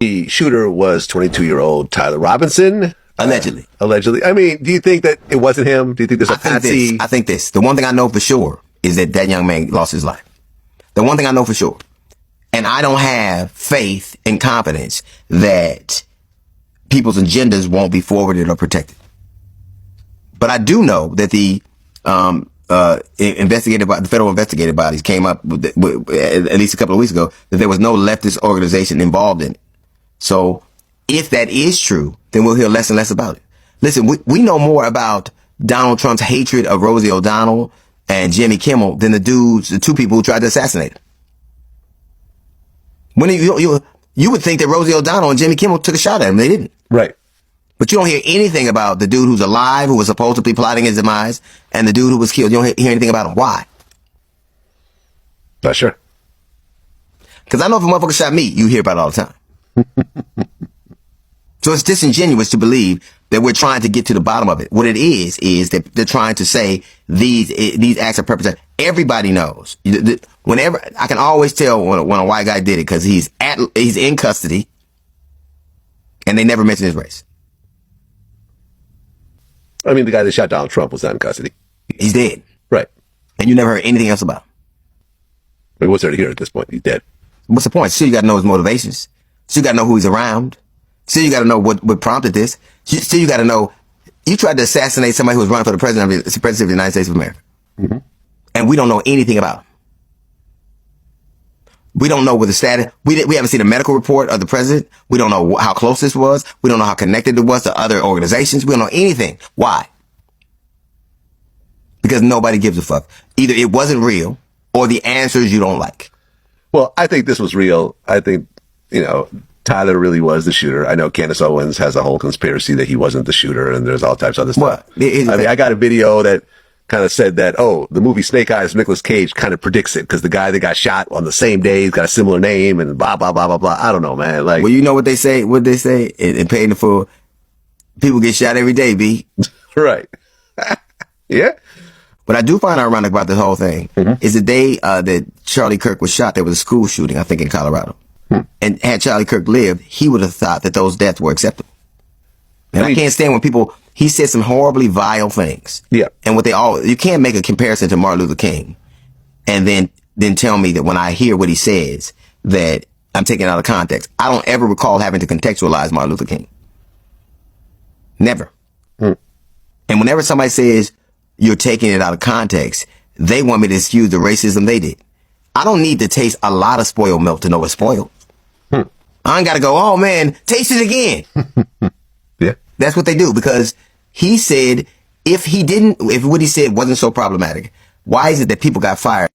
The shooter was 22-year-old Tyler Robinson. Allegedly. Allegedly. I mean, do you think that it wasn't him? Do you think there's a patsy? I think this. The one thing I know for sure is that young man lost his life. The one thing I know for sure. And I don't have faith and confidence that people's agendas won't be forwarded or protected. But I do know that the federal investigative bodies came up with, at least a couple of weeks ago, that there was no leftist organization involved in it. So if that is true, then we'll hear less and less about it. Listen, we know more about Donald Trump's hatred of Rosie O'Donnell and Jimmy Kimmel than the two people who tried to assassinate him. When you would think that Rosie O'Donnell and Jimmy Kimmel took a shot at him. They didn't. Right. But you don't hear anything about the dude who's alive, who was supposedly plotting his demise, and the dude who was killed. You don't hear anything about him. Why? Not sure. Because I know if a motherfucker shot me, you hear about it all the time. So it's disingenuous to believe that we're trying to get to the bottom of it. What it is that they're trying to say these acts are perpetrated. Everybody knows. Whenever I can always tell when a white guy did it because he's in custody, and they never mention his race. I mean, the guy that shot Donald Trump was not in custody. He's dead. Right. And you never heard anything else about him. I mean, what's there to hear at this point? He's dead. What's the point? Still, you got to know his motivations. Still, you got to know who he's around. Still, you got to know what prompted this. Still, you got to know you tried to assassinate somebody who was running for the president of the United States of America. Mm-hmm. And we don't know anything about him. We don't know what the status. We haven't seen a medical report of the president. We don't know how close this was. We don't know how connected it was to other organizations. We don't know anything. Why? Because nobody gives a fuck. Either it wasn't real or the answers you don't like. Well, I think this was real. I think, Tyler really was the shooter. I know Candace Owens has a whole conspiracy that he wasn't the shooter, and there's all types of other stuff. I got a video that kind of said that, the movie Snake Eyes, Nicolas Cage kind of predicts it because the guy that got shot on the same day, he's got a similar name and blah, blah, blah, blah, blah. I don't know, man. Like, well, you know what they say? In Paying the Fool, people get shot every day, B. Right. Yeah. What I do find ironic about this whole thing is the day that Charlie Kirk was shot, there was a school shooting, I think in Colorado. And had Charlie Kirk lived, he would have thought that those deaths were acceptable. And I can't stand when he said some horribly vile things. Yeah. And you can't make a comparison to Martin Luther King and then tell me that when I hear what he says that I'm taking it out of context. I don't ever recall having to contextualize Martin Luther King. Never. And whenever somebody says you're taking it out of context, they want me to excuse the racism they did. I don't need to taste a lot of spoiled milk to know it's spoiled. I ain't got to go, oh man, taste it again. Yeah. That's what they do because he said if what he said wasn't so problematic, why is it that people got fired?